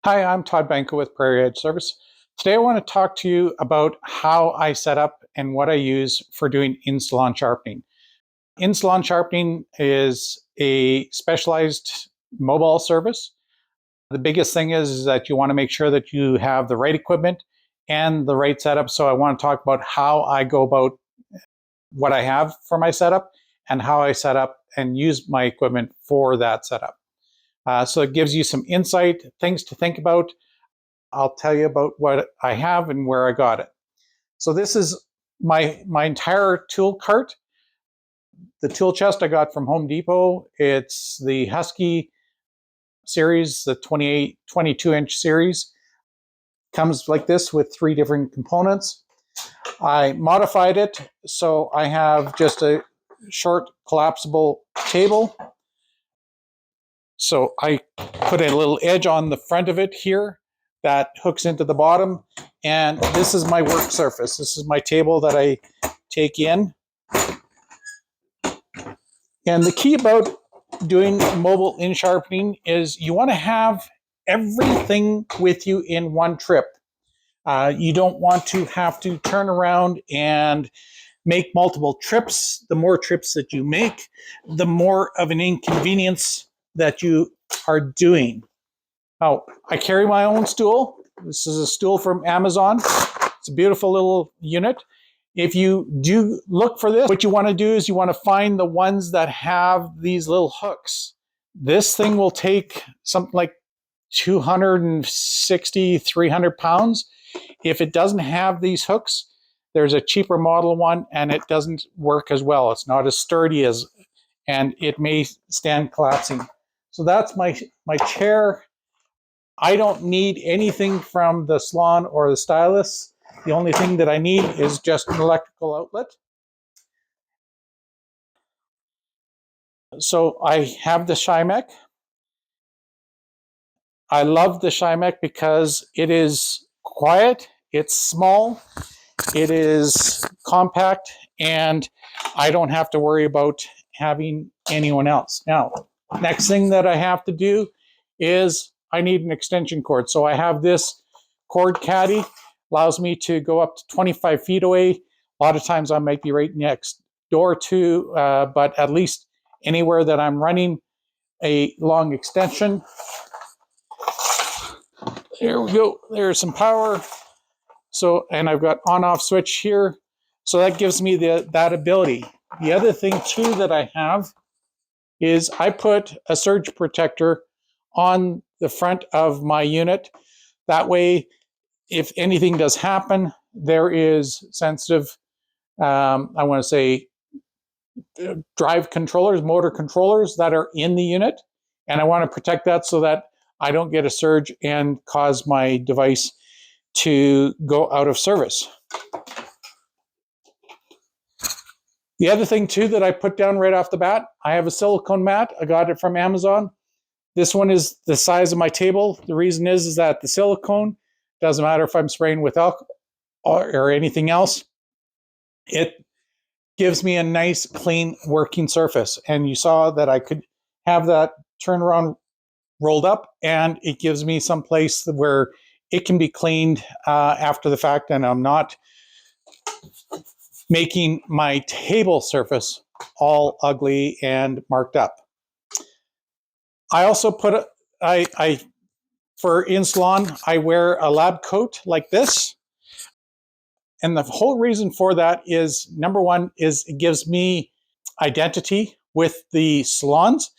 Hi, I'm Todd Banco with Prairie Edge Service. Today I want to talk to you about how I set up and what I use for doing in-salon sharpening. In-salon sharpening is a specialized mobile service. The biggest thing is that you want to make sure that you have the right equipment and the right setup. So I want to talk about how I go about what I have for my setup and how I set up and use my equipment for that setup. So it gives you some insight, things to think about. I'll tell you about what I have and where I got it. So this is my entire tool cart. The tool chest I got from Home Depot. It's the Husky series, the 22-inch series. Comes like this with 3 different components. I modified it so I have just a short collapsible table. So I put a little edge on the front of it here that hooks into the bottom, and this is my work surface. This is my table that I take in. And the key about doing mobile in sharpening is you want to have everything with you in one trip. You don't want to have to turn around and make multiple trips. The more trips that you make, the more of an inconvenience that you are doing. Now, I carry my own stool. This is a stool from Amazon. It's a beautiful little unit. If you do look for this, what you want to do is you want to find the ones that have these little hooks. This thing will take something like 260, 300 pounds. If it doesn't have these hooks, there's a cheaper model one and it doesn't work as well. It's not as sturdy as, and it may stand collapsing. So that's my chair. I don't need anything from the salon or the stylist. The only thing that I need is just an electrical outlet. So I have the Sharpening. I love the Sharpening because it is quiet, it's small, it is compact, and I don't have to worry about having anyone else. Now, next thing that I have to do is I need an extension cord. So I have this cord caddy, allows me to go up to 25 feet away. A lot of times I might be right next door to, but at least anywhere that I'm running a long extension. There we go. There's some power. So, and I've got on-off switch here. So that gives me that ability. The other thing too that I have is I put a surge protector on the front of my unit. That way, if anything does happen, there is sensitive, I want to say, drive controllers, motor controllers that are in the unit. And I want to protect that so that I don't get a surge and cause my device to go out of service. The other thing too that I put down right off the bat, I have a silicone mat. I got it from Amazon. This one is the size of my table. The reason is that the silicone, doesn't matter if I'm spraying with alcohol or anything else, it gives me a nice clean working surface. And you saw that I could have that turnaround rolled up, and it gives me some place where it can be cleaned after the fact, and I'm not making my table surface all ugly and marked up. I also put for in-salon, I wear a lab coat like this. And the whole reason for that is, number one, is it gives me identity with the salons.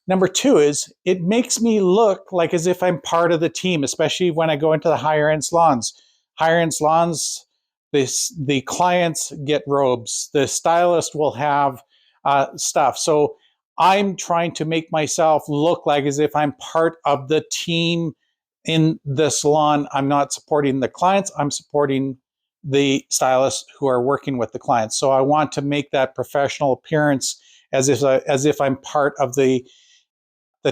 Number two is it makes me look like as if I'm part of the team, especially when I go into the higher end salons. Higher end salons, the clients get robes. The stylist will have stuff. So I'm trying to make myself look like as if I'm part of the team in the salon. I'm not supporting the clients. I'm supporting the stylists who are working with the clients. So I want to make that professional appearance as if I'm part of the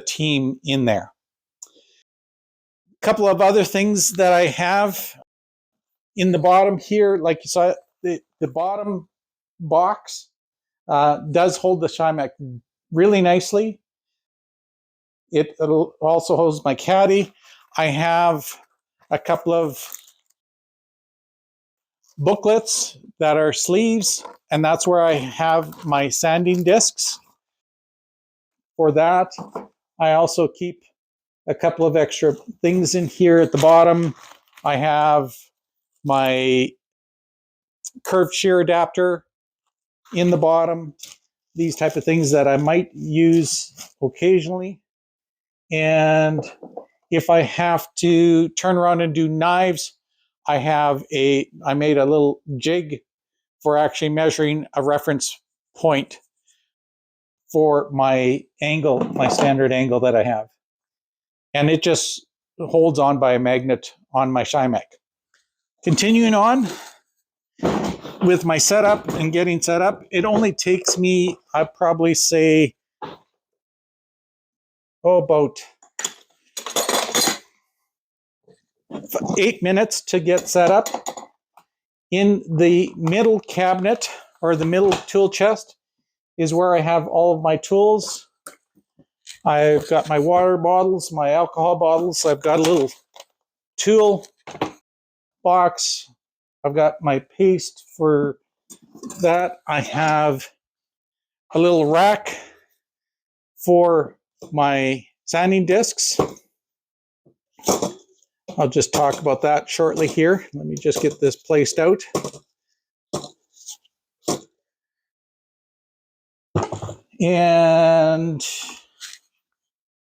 team in there. A couple of other things that I have in the bottom here, like you saw, the bottom box does hold the Sharpening really nicely. It also holds my caddy. I have a couple of booklets that are sleeves, and that's where I have my sanding discs. For that, I also keep a couple of extra things in here at the bottom. I have my curved shear adapter in the bottom, these type of things that I might use occasionally. And if I have to turn around and do knives, I made a little jig for actually measuring a reference point for my angle, my standard angle that I have. And it just holds on by a magnet on my Shymek. Continuing on with my setup and getting set up, it only takes me, I'd probably say, about 8 minutes to get set up. In the middle cabinet or the middle tool chest is where I have all of my tools. I've got my water bottles, my alcohol bottles. I've got a little tool box. I've got my paste for that. I have a little rack for my sanding discs. I'll just talk about that shortly here. Let me just get this placed out. And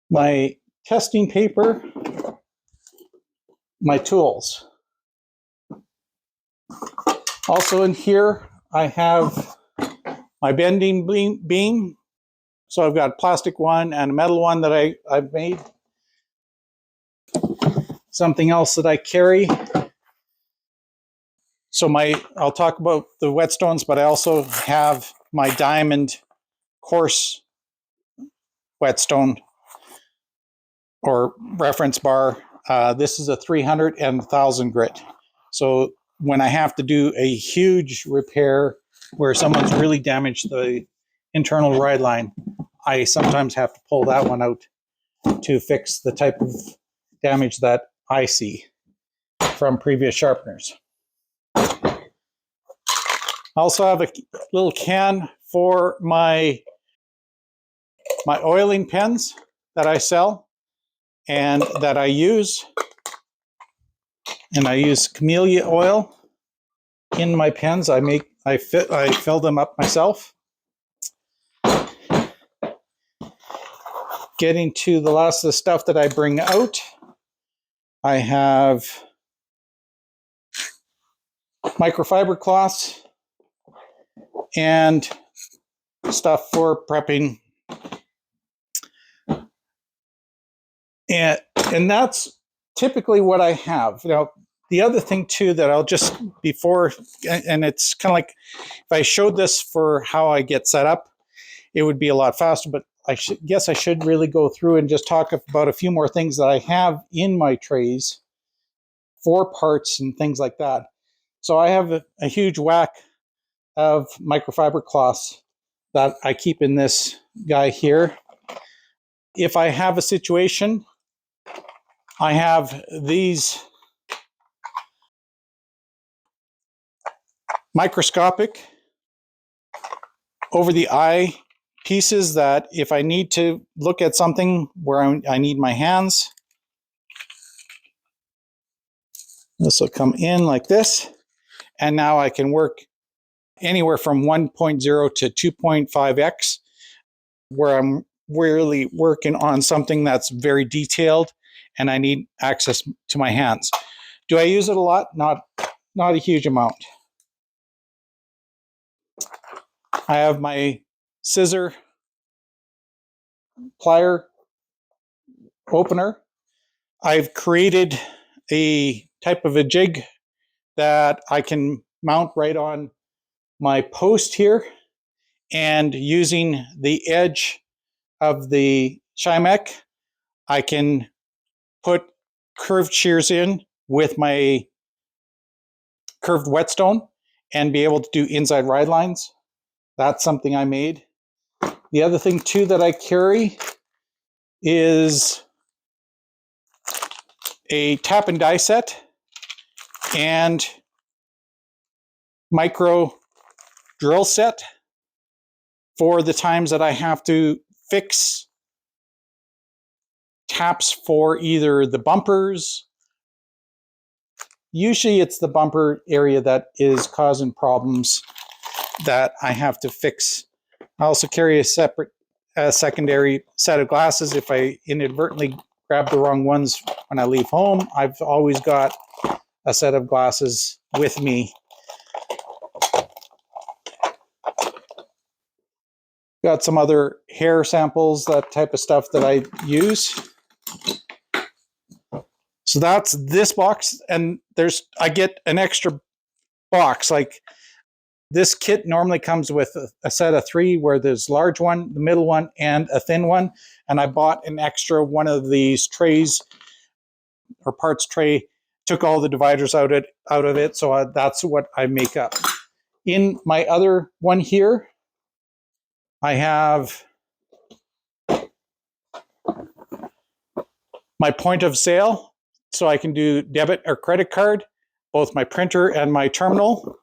my testing paper, my tools. Also in here, I have my bending beam. So I've got a plastic one and a metal one that I've made. Something else that I carry. So I'll talk about the whetstones, but I also have my diamond coarse whetstone or reference bar. This is a 300 and 1000 grit. So when I have to do a huge repair where someone's really damaged the internal ride line, I sometimes have to pull that one out to fix the type of damage that I see from previous sharpeners. I also have a little can for my oiling pens that I sell and that I use. And I use camellia oil in my pens. I fill them up myself. Getting to the last of the stuff that I bring out, I have microfiber cloths and stuff for prepping. And that's typically what I have. Now, the other thing too that I'll just before, and it's kind of like if I showed this for how I get set up, it would be a lot faster, but I guess I should really go through and just talk about a few more things that I have in my trays for parts and things like that. So I have a huge whack of microfiber cloths that I keep in this guy here. If I have a situation, I have these microscopic over the eye pieces that if I need to look at something where I need my hands, this will come in like this. And now I can work anywhere from 1.0 to 2.5x where I'm really working on something that's very detailed and I need access to my hands. Do I use it a lot? Not a huge amount. I have my scissor plier opener. I've created a type of a jig that I can mount right on my post here, and using the edge of the Shymek, I can put curved shears in with my curved whetstone and be able to do inside ride lines. That's something I made. The other thing too that I carry is a tap and die set and micro drill set for the times that I have to fix taps for either the bumpers. Usually it's the bumper area that is causing problems that I have to fix. I also carry a secondary set of glasses if I inadvertently grab the wrong ones when I leave home. I've always got a set of glasses with me. Got some other hair samples, that type of stuff that I use. So that's this box, and I get an extra box. Like this kit normally comes with a set of 3 where there's large one, the middle one, and a thin one. And I bought an extra one of these trays or parts tray, took all the dividers out of it. So that's what I make up. In my other one here, I have my point of sale. So I can do debit or credit card, both my printer and my terminal.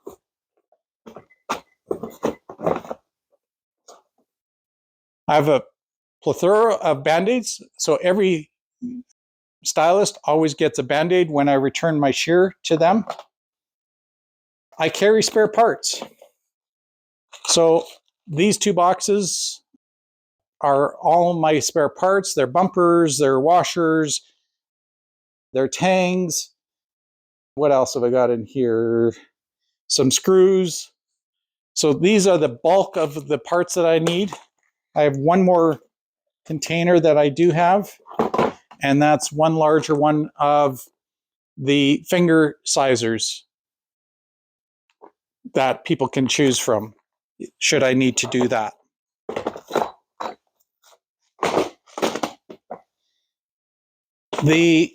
I have a plethora of Band-Aids. So every stylist always gets a Band-Aid when I return my shear to them. I carry spare parts. So these 2 boxes are all my spare parts. They're bumpers, they're washers, they're tangs. What else have I got in here? Some screws. So these are the bulk of the parts that I need. I have one more container that I do have, and that's one larger one of the finger sizers that people can choose from, should I need to do that. The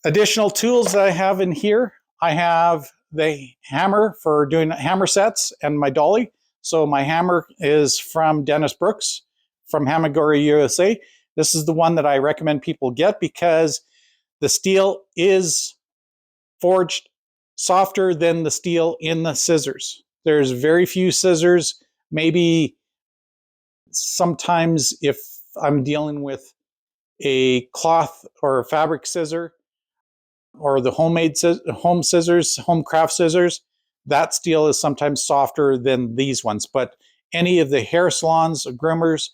additional tools that I have in here, I have the hammer for doing hammer sets and my dolly. So my hammer is from Dennis Brooks from Hamagori USA. This is the one that I recommend people get because the steel is forged softer than the steel in the scissors. There's very few scissors. Maybe sometimes if I'm dealing with a cloth or a fabric scissor or the home scissors, home craft scissors, that steel is sometimes softer than these ones. But any of the hair salons, groomers,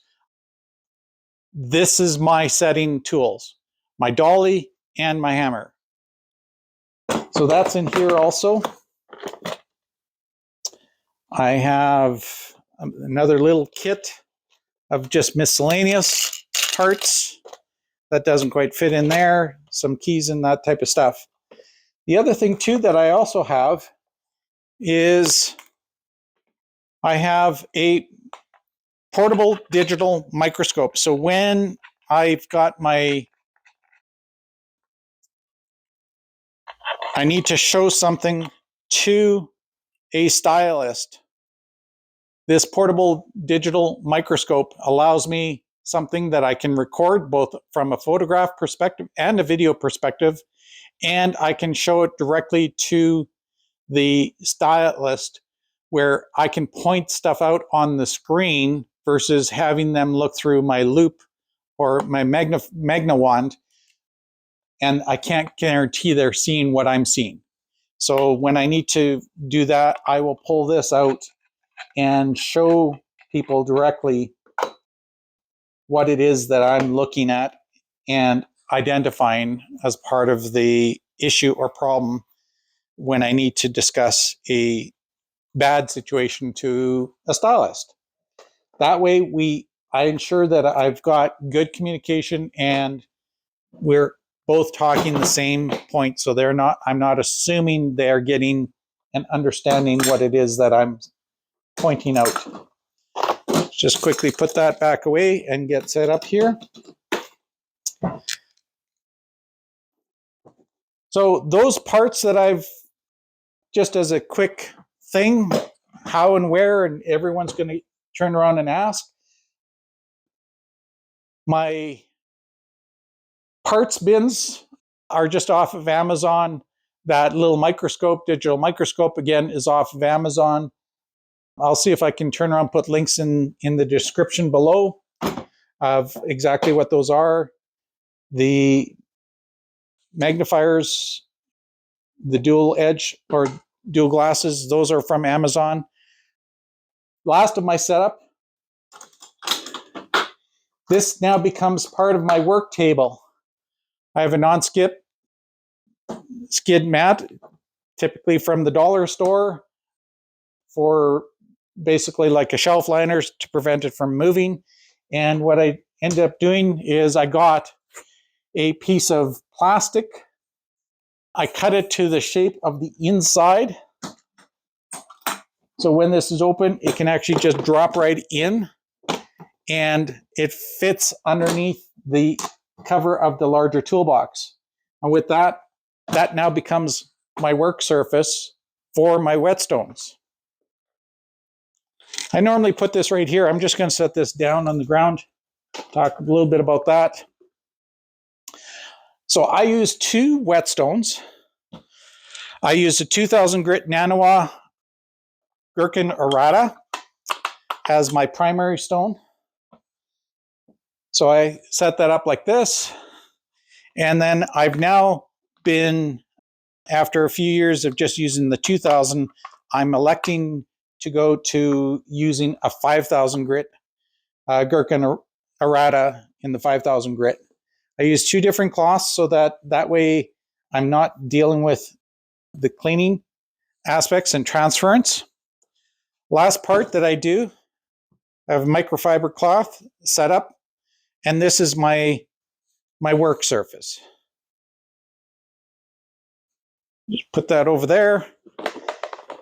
this is my setting tools, my dolly and my hammer. So that's in here also. I have another little kit of just miscellaneous parts that doesn't quite fit in there, some keys and that type of stuff. The other thing too that I also have is I have a portable digital microscope. So when I've got I need to show something to a stylist, this portable digital microscope allows me something that I can record both from a photograph perspective and a video perspective, and I can show it directly to the stylist where I can point stuff out on the screen versus having them look through my loop or my magna wand, and I can't guarantee they're seeing what I'm seeing. So when I need to do that, I will pull this out and show people directly what it is that I'm looking at and identifying as part of the issue or problem when I need to discuss a bad situation to a stylist. That way I ensure that I've got good communication and we're both talking the same point. So I'm not assuming they're getting and understanding what it is that I'm pointing out. Just quickly put that back away and get set up here. So those parts that I've, just as a quick thing, how and where, and everyone's going to turn around and ask. My parts bins are just off of Amazon. That little microscope, digital microscope, again, is off of Amazon. I'll see if I can turn around, put links in the description below of exactly what those are. The magnifiers, the dual edge or dual glasses, those are from Amazon. Last of my setup. This now becomes part of my work table. I have a non-skid mat, typically from the dollar store, for basically like a shelf liner to prevent it from moving. And what I ended up doing is I got a piece of plastic. I cut it to the shape of the inside. So when this is open, it can actually just drop right in, and it fits underneath the cover of the larger toolbox. And with that, that now becomes my work surface for my whetstones. I normally put this right here. I'm just going to set this down on the ground, talk a little bit about that. So I use 2 whetstones. I use a 2000 grit Naniwa Gurken Arrat as my primary stone. So I set that up like this. And then I've now been, after a few years of just using the 2000, I'm electing to go to using a 5000 grit Gurken Arrat in the 5000 grit. I use 2 different cloths so that way I'm not dealing with the cleaning aspects and transference. Last part that I do, I have a microfiber cloth set up, and this is my work surface. Just put that over there.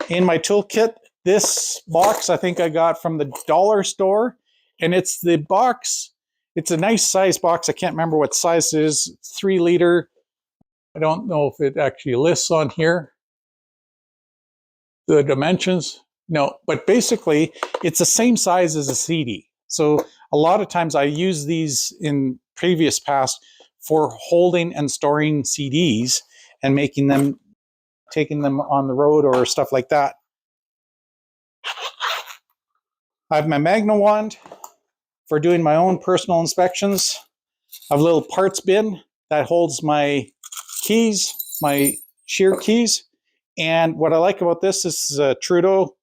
In my toolkit, this box I think I got from the dollar store, and it's the box. It's a nice size box. I can't remember what size it is. 3 liter. I don't know if it actually lists on here the dimensions. No, but basically it's the same size as a CD. So a lot of times I use these in previous past for holding and storing CDs and making them, taking them on the road or stuff like that. I have my Magna wand for doing my own personal inspections. I have a little parts bin that holds my keys, my shear keys. And what I like about this is a Trudeau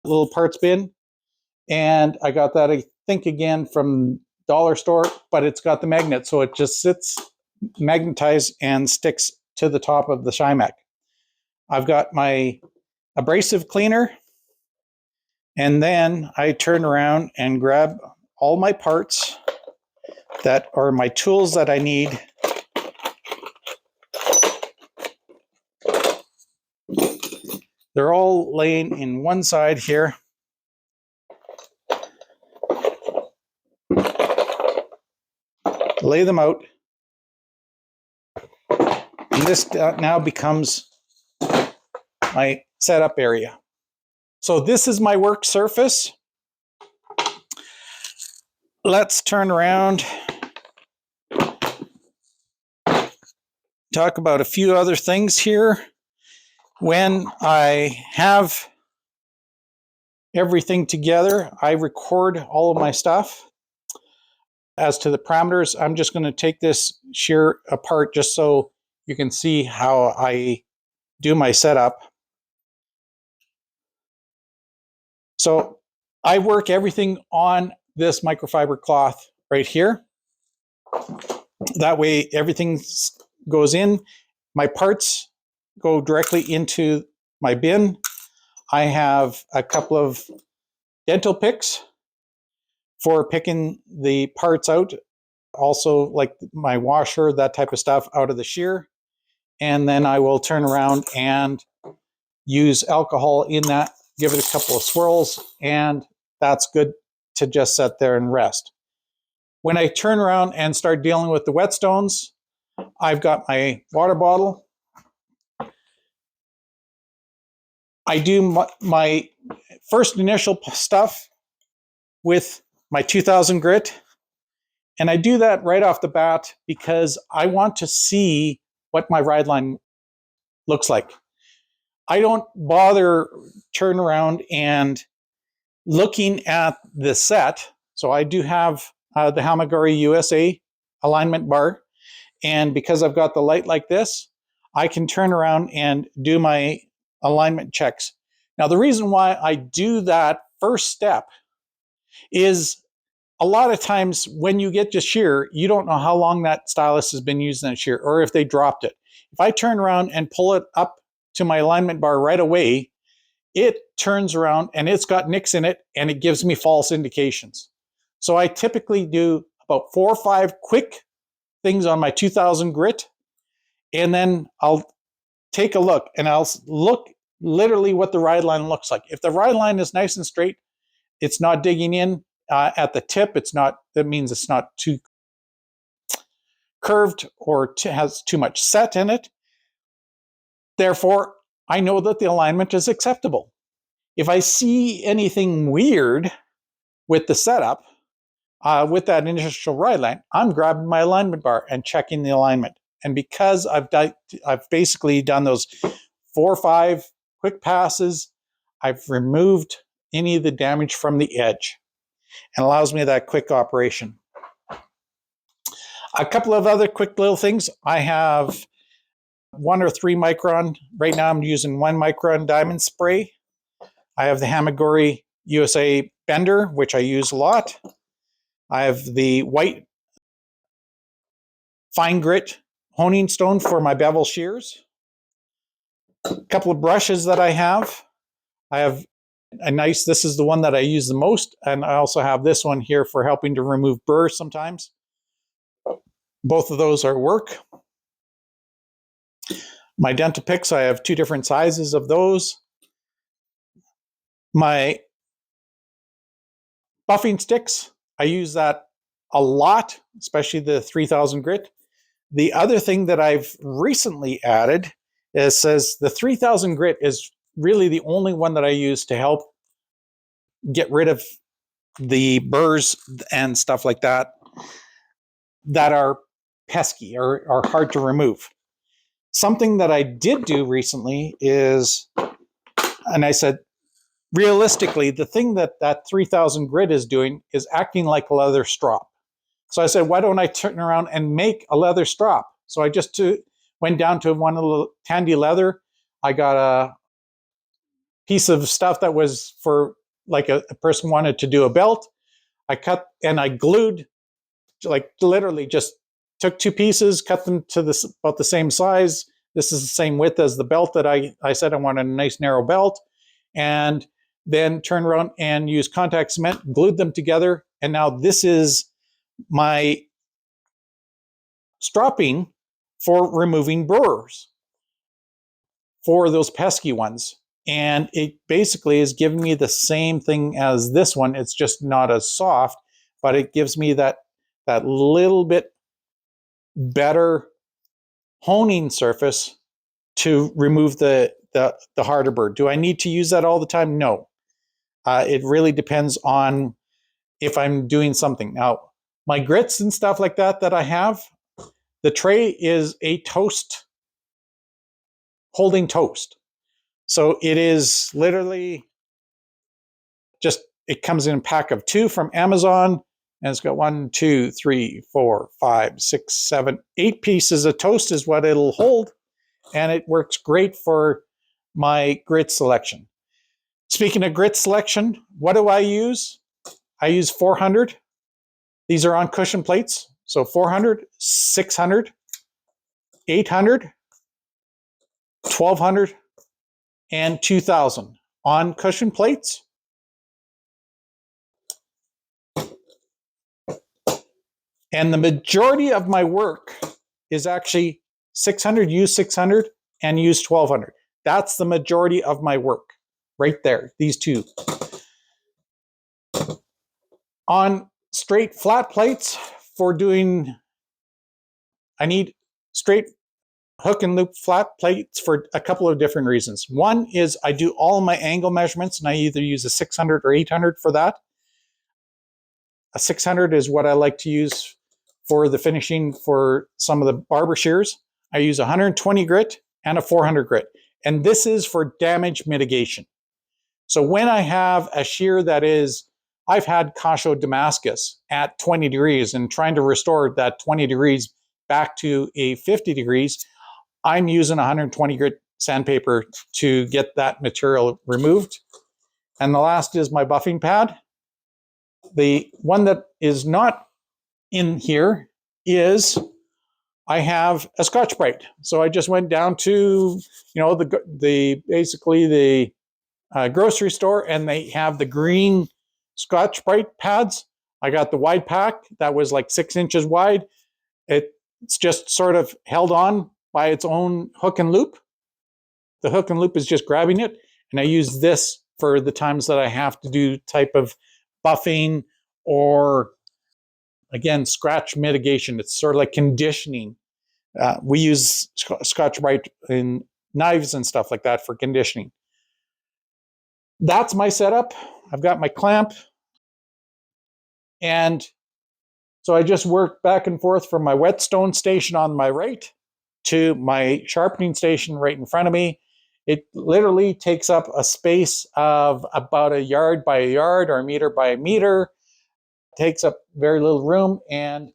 little parts bin. And I got that, I think, again from dollar store, but it's got the magnet. So it just sits magnetized and sticks to the top of the Shymac. I've got my abrasive cleaner. And then I turn around and grab all my parts that are my tools that I need. They're all laying in one side here. Lay them out. And this now becomes my setup area. So this is my work surface. Let's turn around. Talk about a few other things here. When I have everything together, I record all of my stuff. As to the parameters, I'm just going to take this shear apart just so you can see how I do my setup. So I work everything on this microfiber cloth right here. That way everything goes in. My parts go directly into my bin. I have a couple of dental picks for picking the parts out. Also like my washer, that type of stuff out of the shear. And then I will turn around and use alcohol in that, give it a couple of swirls, and that's good to just sit there and rest. When I turn around and start dealing with the whetstones, I've got my water bottle. I do my first initial stuff with my 2000 grit. And I do that right off the bat because I want to see what my ride line looks like. I don't bother turn around and looking at the set. So I do have the Hamagari USA alignment bar. And because I've got the light like this, I can turn around and do my alignment checks. Now, the reason why I do that first step is a lot of times when you get to shear, you don't know how long that stylus has been using that shear or if they dropped it. If I turn around and pull it up to my alignment bar right away, it turns around and it's got nicks in it and it gives me false indications. So I typically do about 4 or 5 quick things on my 2000 grit, and then I'll take a look and I'll look literally what the ride line looks like. If the ride line is nice and straight, it's not digging in at the tip. That means it's not too curved or has too much set in it. Therefore, I know that the alignment is acceptable. If I see anything weird with the setup, with that initial ride line, I'm grabbing my alignment bar and checking the alignment. And because I've basically done those 4 or 5 quick passes, I've removed any of the damage from the edge and allows me that quick operation. A couple of other quick little things. I have 1 or 3 micron. Right now I'm using 1 micron diamond spray. I have the Hamagari USA bender, which I use a lot. I have the white fine grit honing stone for my bevel shears. A couple of brushes that I have. I have a nice, this is the one that I use the most, and I also have this one here for helping to remove burrs sometimes. Both of those are work. My dental picks, I have 2 different sizes of those. My buffing sticks, I use that a lot, especially the 3000 grit. The other thing that I've recently added is says the 3000 grit is really the only one that I use to help get rid of the burrs and stuff like that that are pesky or are hard to remove. Something that I did do recently is, and I said, realistically, the thing that 3000 grit is doing is acting like a leather strop. So I said, why don't I turn around and make a leather strop? So I just went down to one of the Tandy leather. I got a piece of stuff that was for like a person wanted to do a belt. I cut and I glued, like literally just took 2 pieces, cut them to about the same size. This is the same width as the belt that I said I wanted a nice narrow belt. And then turned around and used contact cement, glued them together. And now this is my stropping for removing burrs for those pesky ones. And it basically is giving me the same thing as this one. It's just not as soft, but it gives me that little bit better honing surface to remove the harder burr. Do I need to use that all the time? No. It really depends on if I'm doing something. Now, my grits and stuff like that I have, the tray is a toast, holding toast. So it is literally just, it comes in a pack of 2 from Amazon, and it's got 1, 2, 3, 4, 5, 6, 7, 8 pieces of toast is what it'll hold, and it works great for my grit selection. Speaking of grit selection, what do I use? I use 400. These are on cushion plates. So 400, 600, 800, 1200, and 2000 on cushion plates. And the majority of my work is actually 600, use 600, and use 1200. That's the majority of my work right there, these 2. On straight flat plates for doing, I need straight hook and loop flat plates for a couple of different reasons. One is I do all my angle measurements and I either use a 600 or 800 for that. A 600 is what I like to use for the finishing for some of the barber shears. I use 120 grit and a 400 grit. And this is for damage mitigation. So when I have a shear that is, I've had Kasho Damascus at 20 degrees and trying to restore that 20 degrees back to a 50 degrees, I'm using 120 grit sandpaper to get that material removed. And the last is my buffing pad. The one that is not in here is I have a Scotch-Brite. So I just went down to, the basically the grocery store, and they have the green Scotch-Brite pads. I got the wide pack that was like 6 inches wide. It's just sort of held on by its own hook and loop. The hook and loop is just grabbing it. And I use this for the times that I have to do type of buffing or, again, scratch mitigation. It's sort of like conditioning. We use Scotch-Brite in knives and stuff like that for conditioning. That's my setup. I've got my clamp. And so I just work back and forth from my whetstone station on my right to my sharpening station right in front of me. It literally takes up a space of about a yard by a yard or a meter by a meter. It takes up very little room. And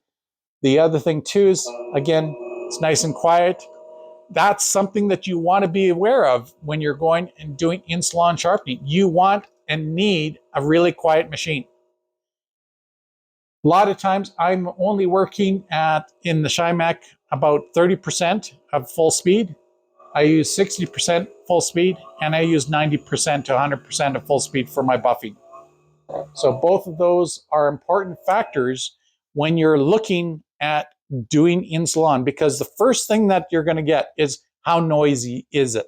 the other thing too is, again, it's nice and quiet. That's something that you want to be aware of when you're going and doing in-salon sharpening. You want and need a really quiet machine. A lot of times I'm only working in the Shymac about 30% of full speed. I use 60% full speed, and I use 90% to 100% of full speed for my buffing. So both of those are important factors when you're looking at doing in-salon, because the first thing that you're going to get is how noisy is it?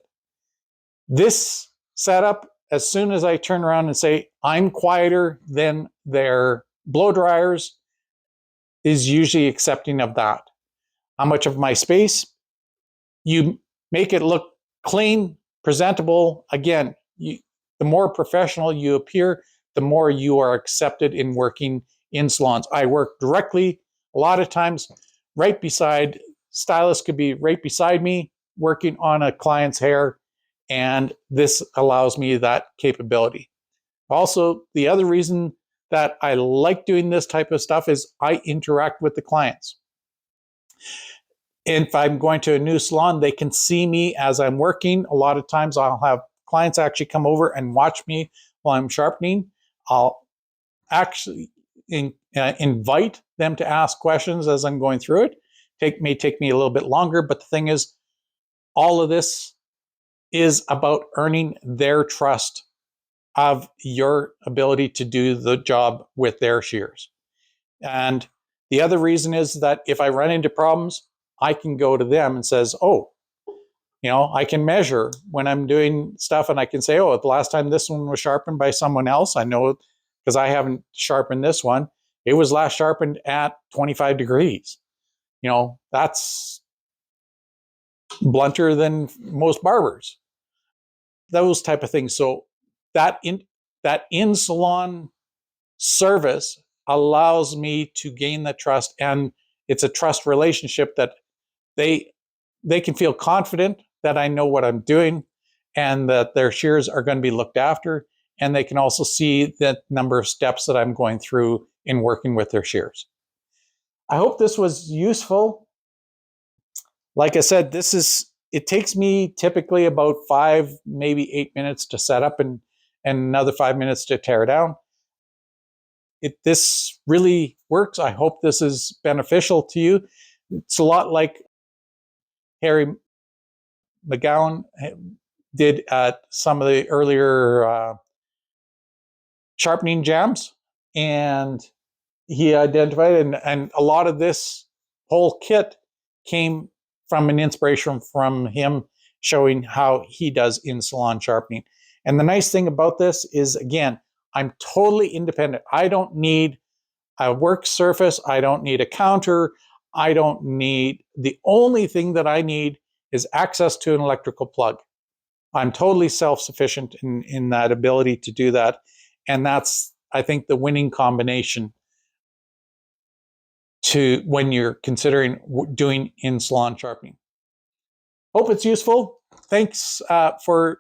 This setup, as soon as I turn around and say I'm quieter than their blow dryers, is usually accepting of that. How much of my space? You make it look clean, presentable. Again, the more professional you appear, the more you are accepted in working in salons. I work directly, a lot of times, right beside, stylists could be right beside me working on a client's hair, and this allows me that capability. Also, the other reason that I like doing this type of stuff is I interact with the clients. And if I'm going to a new salon, they can see me as I'm working. A lot of times I'll have clients actually come over and watch me while I'm sharpening. I'll actually invite them to ask questions as I'm going through it. May take me a little bit longer, but the thing is, all of this is about earning their trust of your ability to do the job with their shears. And the other reason is that if I run into problems, I can go to them and says, oh, I can measure when I'm doing stuff, and I can say, oh, the last time this one was sharpened by someone else, I know because I haven't sharpened this one, it was last sharpened at 25 degrees. That's blunter than most barbers. Those type of things. So that in-salon service allows me to gain the trust, and it's a trust relationship that they can feel confident that I know what I'm doing and that their shears are going to be looked after, and they can also see the number of steps that I'm going through in working with their shears. I hope this was useful. Like I said, it takes me typically about 5, maybe 8 minutes to set up and another 5 minutes to tear down. This really works. I hope this is beneficial to you. It's a lot like Harry McGowan did at some of the earlier sharpening jams, and he identified, and a lot of this whole kit came from an inspiration from him showing how he does in-salon sharpening. And the nice thing about this is, again, I'm totally independent. I don't need a work surface. I don't need a counter. The only thing that I need is access to an electrical plug. I'm totally self-sufficient in that ability to do that. And that's, I think, the winning combination to when you're considering doing in-salon sharpening. Hope it's useful. Thanks for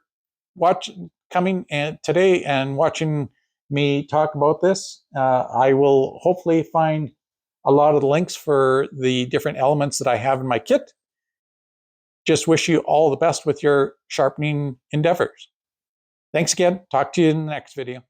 coming today and watching me talk about this. I will hopefully find a lot of the links for the different elements that I have in my kit. Just wish you all the best with your sharpening endeavors. Thanks again. Talk to you in the next video.